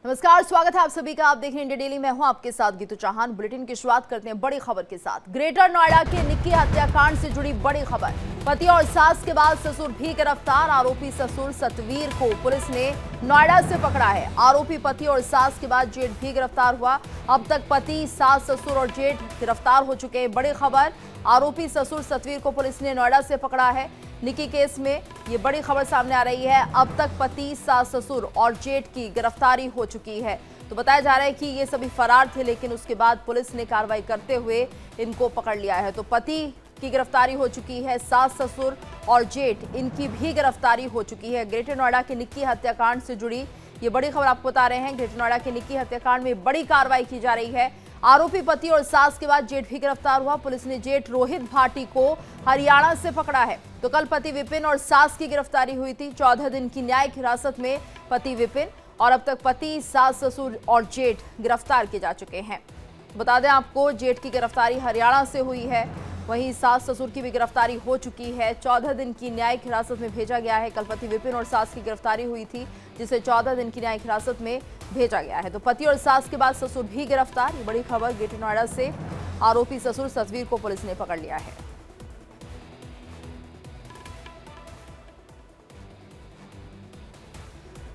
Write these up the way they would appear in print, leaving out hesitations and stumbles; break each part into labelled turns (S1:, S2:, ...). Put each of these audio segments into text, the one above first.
S1: नमस्कार, स्वागत है आप सभी का। आप देख रहे हैं इंडिया डेली। मैं हूं आपके साथ गीतू चौहान। बुलेटिन की शुरुआत करते हैं बड़ी खबर के साथ। ग्रेटर नोएडा के निक्की हत्याकांड से जुड़ी बड़ी खबर। पति और सास के बाद ससुर भी गिरफ्तार। आरोपी ससुर सतवीर को पुलिस ने नोएडा से पकड़ा है। आरोपी पति और सास के बाद जेठ भी गिरफ्तार हुआ। अब तक पति, सास, ससुर और जेठ गिरफ्तार हो चुके हैं। बड़ी खबर, आरोपी ससुर सतवीर को पुलिस ने नोएडा से पकड़ा है। निक्की केस में ये बड़ी खबर सामने आ रही है। अब तक पति, सास, ससुर और जेठ की गिरफ्तारी हो चुकी है। तो बताया जा रहा है कि ये सभी फरार थे, लेकिन उसके बाद पुलिस ने कार्रवाई करते हुए इनको पकड़ लिया है। तो पति की गिरफ्तारी हो चुकी है, सास, ससुर और जेठ इनकी भी गिरफ्तारी हो चुकी है। ग्रेटर नोएडा के निक्की हत्याकांड से जुड़ी ये बड़ी खबर आपको बता रहे हैं। ग्रेटर नोएडा के निक्की हत्याकांड में बड़ी कार्रवाई की जा रही है। आरोपी पति और सास के बाद जेठ भी गिरफ्तार हुआ। पुलिस ने जेठ रोहित भाटी को हरियाणा से पकड़ा है। तो कल पति विपिन और सास की गिरफ्तारी हुई थी। 14 दिन की न्यायिक हिरासत में पति विपिन, और अब तक पति, सास, ससुर और जेठ गिरफ्तार किए जा चुके हैं। बता दें आपको, जेठ की गिरफ्तारी हरियाणा से हुई है। वहीं सास, ससुर की भी गिरफ्तारी हो चुकी है। 14 दिन की न्यायिक हिरासत में भेजा गया है। कल पति विपिन और सास की गिरफ्तारी हुई थी, जिसे 14 दिन की न्यायिक हिरासत में भेजा गया है। तो पति और सास के बाद ससुर भी गिरफ्तार। ये बड़ी खबर ग्रेटर नोएडा से। आरोपी ससुर सतवीर को पुलिस ने पकड़ लिया है।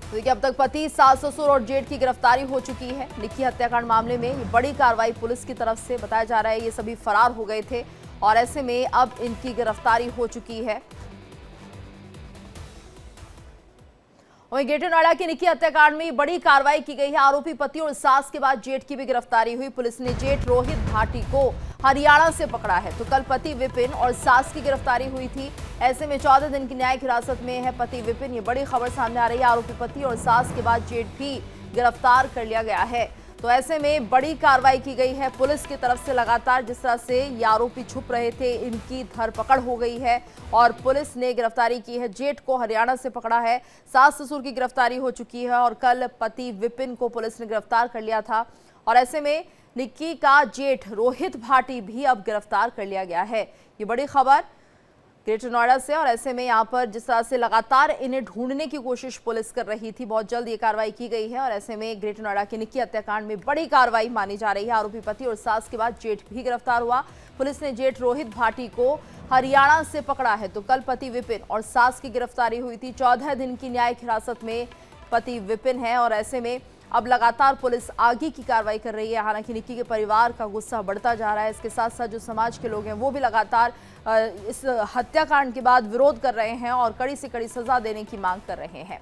S1: तो देखिए, अब तक पति, सास, ससुर और जेठ की गिरफ्तारी हो चुकी है। निक्की हत्याकांड मामले में ये बड़ी कार्रवाई पुलिस की तरफ से। बताया जा रहा है ये सभी फरार हो गए थे और ऐसे में अब इनकी गिरफ्तारी हो चुकी है। वहीं ग्रेटर नोएडा की निक्की हत्याकांड में बड़ी कार्रवाई की गई है। आरोपी पति और सास के बाद जेठ की भी गिरफ्तारी हुई। पुलिस ने जेठ रोहित भाटी को हरियाणा से पकड़ा है। तो कल पति विपिन और सास की गिरफ्तारी हुई थी। ऐसे में 14 दिन की न्यायिक हिरासत में है पति विपिन। ये बड़ी खबर सामने आ रही है। आरोपी पति और सास के बाद जेठ भी गिरफ्तार कर लिया गया है। तो ऐसे में बड़ी कार्रवाई की गई है पुलिस की तरफ से। लगातार जिस तरह से ये आरोपी छुप रहे थे, इनकी धरपकड़ हो गई है और पुलिस ने गिरफ्तारी की है। जेठ को हरियाणा से पकड़ा है। सास, ससुर की गिरफ्तारी हो चुकी है और कल पति विपिन को पुलिस ने गिरफ्तार कर लिया था। और ऐसे में निक्की का जेठ रोहित भाटी भी अब गिरफ्तार कर लिया गया है। ये बड़ी खबर ग्रेटर नोएडा से। और ऐसे में यहाँ पर जिस तरह से लगातार इन्हें ढूंढने की कोशिश पुलिस कर रही थी, बहुत जल्द ये कार्रवाई की गई है। और ऐसे में ग्रेटर नोएडा की निक्की हत्याकांड में बड़ी कार्रवाई मानी जा रही है। आरोपी पति और सास के बाद जेठ भी गिरफ्तार हुआ। पुलिस ने जेठ रोहित भाटी को हरियाणा से पकड़ा है। तो कल पति विपिन और सास की गिरफ्तारी हुई थी। 14 दिन की न्यायिक हिरासत में पति विपिन है और ऐसे में अब लगातार पुलिस आगे की कार्रवाई कर रही है। हालांकि निक्की के परिवार का गुस्सा बढ़ता जा रहा है। इसके साथ साथ जो समाज के लोग हैं वो भी लगातार इस हत्याकांड के बाद विरोध कर रहे हैं और कड़ी से कड़ी सजा देने की मांग कर रहे हैं।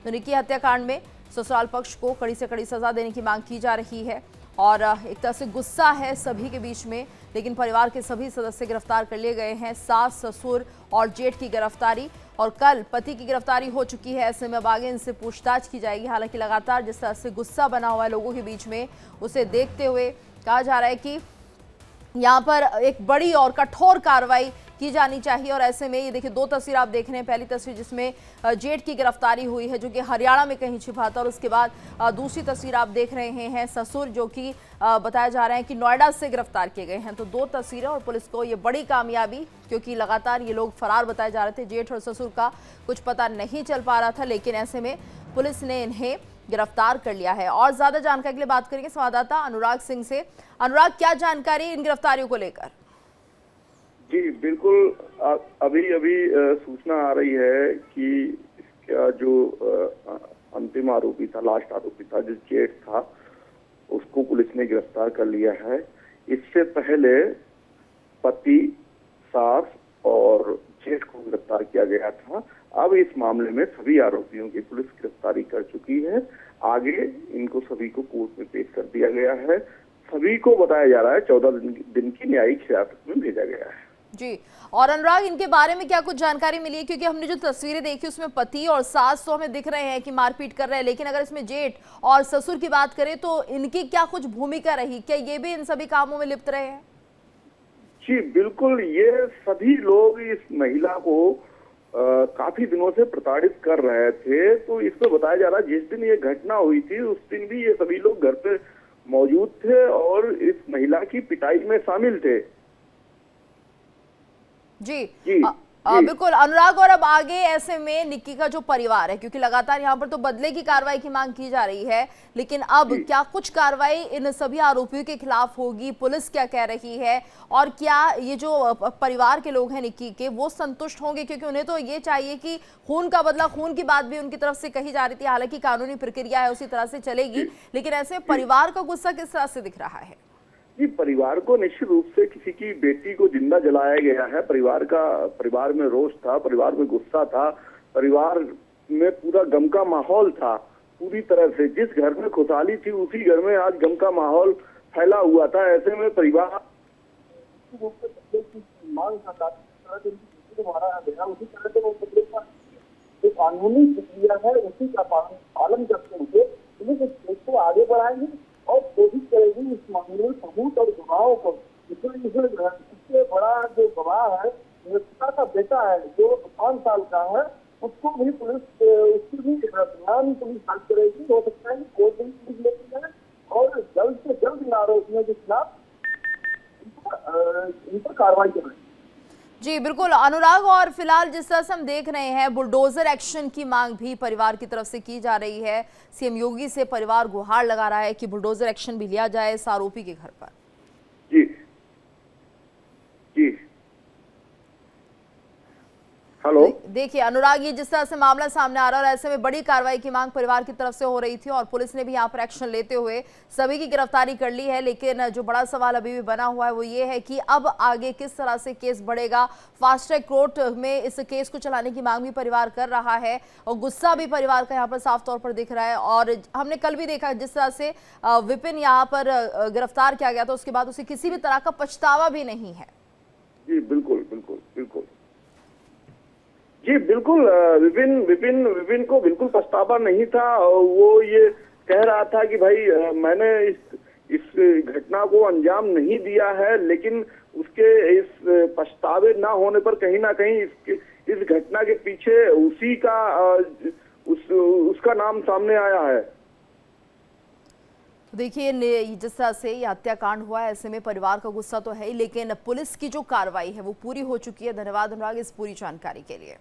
S1: तो निक्की हत्याकांड में ससुराल पक्ष को कड़ी से कड़ी सजा देने की मांग की जा रही है और एक तरह से गुस्सा है सभी के बीच में। लेकिन परिवार के सभी सदस्य गिरफ्तार कर लिए गए हैं। सास, ससुर और जेठ की गिरफ्तारी और कल पति की गिरफ्तारी हो चुकी है। ऐसे में अब आगे इनसे पूछताछ की जाएगी। हालांकि लगातार जिस तरह से गुस्सा बना हुआ है लोगों के बीच में, उसे देखते हुए कहा जा रहा है कि यहाँ पर एक बड़ी और कठोर कार्रवाई की जानी चाहिए। और ऐसे में ये देखिए, दो तस्वीर आप देख रहे हैं। पहली तस्वीर जिसमें जेठ की गिरफ्तारी हुई है, जो कि हरियाणा में कहीं छिपा था, और उसके बाद दूसरी तस्वीर आप देख रहे हैं ससुर, जो कि बताया जा रहा है कि नोएडा से गिरफ्तार किए गए हैं। तो दो तस्वीरें और पुलिस को ये बड़ी कामयाबी, क्योंकि लगातार ये लोग फरार बताए जा रहे थे। जेठ और ससुर का कुछ पता नहीं चल पा रहा था, लेकिन ऐसे में पुलिस ने इन्हें गिरफ्तार कर लिया है। और ज्यादा जानकारी के लिए बात करेंगे संवाददाता अनुराग सिंह से। अनुराग, क्या जानकारी इन गिरफ्तारियों को लेकर?
S2: जी बिल्कुल, अभी सूचना आ रही है कि इसका जो अंतिम आरोपी था, लास्ट आरोपी था, जो जेठ था, उसको पुलिस ने गिरफ्तार कर लिया है। इससे पहले पति, सास और जेठ को गिरफ्तार किया गया था। अब इस मामले में सभी आरोपियों की पुलिस गिरफ्तारी कर चुकी है। आगे इनको सभी को कोर्ट में पेश कर दिया गया है। सभी को बताया जा रहा है 14 दिन की न्यायिक हिरासत में भेजा गया है।
S1: जी, और अनुराग, इनके बारे में क्या कुछ जानकारी मिली है? क्योंकि हमने जो तस्वीरें देखी उसमें पति और सास तो हमें दिख रहे हैं कि मारपीट कर रहे हैं, लेकिन अगर इसमें जेठ और ससुर की बात करें तो इनकी क्या कुछ भूमिका रही? क्या ये भी इन सभी कामों में लिप्त रहे हैं?
S2: जी बिल्कुल, ये सभी लोग इस महिला को काफी दिनों से प्रताड़ित कर रहे थे। तो इसमें बताया जा रहा है जिस दिन ये घटना हुई थी उस दिन भी ये सभी लोग घर पे मौजूद थे और इस महिला की पिटाई में शामिल थे।
S1: जी, बिल्कुल अनुराग, और अब आगे ऐसे में निक्की का जो परिवार है, क्योंकि लगातार यहाँ पर तो बदले की कार्रवाई की मांग की जा रही है, लेकिन अब क्या कुछ कार्रवाई इन सभी आरोपियों के खिलाफ होगी? पुलिस क्या कह रही है? और क्या ये जो परिवार के लोग हैं निक्की के, वो संतुष्ट होंगे? क्योंकि उन्हें तो ये चाहिए कि खून का बदला, खून की बात भी उनकी तरफ से कही जा रही थी, हालांकि कानूनी प्रक्रिया है उसी तरह से चलेगी, लेकिन ऐसे में परिवार का गुस्सा किस तरह से दिख रहा है?
S2: जी, परिवार को निश्चित रूप से किसी की बेटी को जिंदा जलाया गया है। परिवार में रोष था, परिवार में गुस्सा था, परिवार में पूरा गम का माहौल था। पूरी तरह से जिस घर में खुशहाली थी उसी घर में आज गम का माहौल फैला हुआ था। ऐसे में परिवार मांग मारा गया, उसी तरह से वो जो कानूनी प्रक्रिया है उसी का पालन करते हुए पुलिस इस केस को आगे बढ़ाएंगे और कोशिश करेगी इस मामले में सबूत और गवाहों को, इससे बड़ा जो गवाह है मृतका का बेटा है जो 5 साल का है, उसको भी पुलिस उसकी भी ध्यान पुलिस जांच करेगी। हो सकता है कि कोर्ट भी पुलिस लेती है और जल्द से जल्द इन आरोपियों के खिलाफ इन पर कार्रवाई करें।
S1: जी बिल्कुल अनुराग, और फिलहाल जिस तरह से हम देख रहे हैं बुलडोजर एक्शन की मांग भी परिवार की तरफ से की जा रही है। सीएम योगी से परिवार गुहार लगा रहा है कि बुलडोजर एक्शन भी लिया जाए इस आरोपी के घर पर।
S2: जी जी हेलो,
S1: देखिए अनुराग, ये जिस तरह से मामला सामने आ रहा है और ऐसे में बड़ी कार्रवाई की मांग परिवार की तरफ से हो रही थी और पुलिस ने भी यहाँ पर एक्शन लेते हुए सभी की गिरफ्तारी कर ली है, लेकिन जो बड़ा सवाल अभी भी बना हुआ है वो ये है कि अब आगे किस तरह से केस बढ़ेगा। फास्ट ट्रैक कोर्ट में इस केस को चलाने की मांग भी परिवार कर रहा है और गुस्सा भी परिवार का यहाँ पर साफ तौर पर दिख रहा है। और हमने कल भी देखा जिस तरह से विपिन यहाँ पर गिरफ्तार किया गया था, उसके बाद उसे किसी भी तरह का पछतावा भी नहीं है।
S2: जी बिल्कुल बिल्कुल बिल्कुल, जी बिल्कुल, विपिन को बिल्कुल पछतावा नहीं था। वो ये कह रहा था कि भाई मैंने इस घटना को अंजाम नहीं दिया है, लेकिन उसके इस पछतावे ना होने पर कहीं ना कहीं इस घटना के पीछे उसी का उसका नाम सामने आया है।
S1: तो देखिए जिस तरह से ये हत्याकांड हुआ है, ऐसे में परिवार का गुस्सा तो है ही, लेकिन पुलिस की जो कार्रवाई है वो पूरी हो चुकी है। धन्यवाद अनुराग इस पूरी जानकारी के लिए।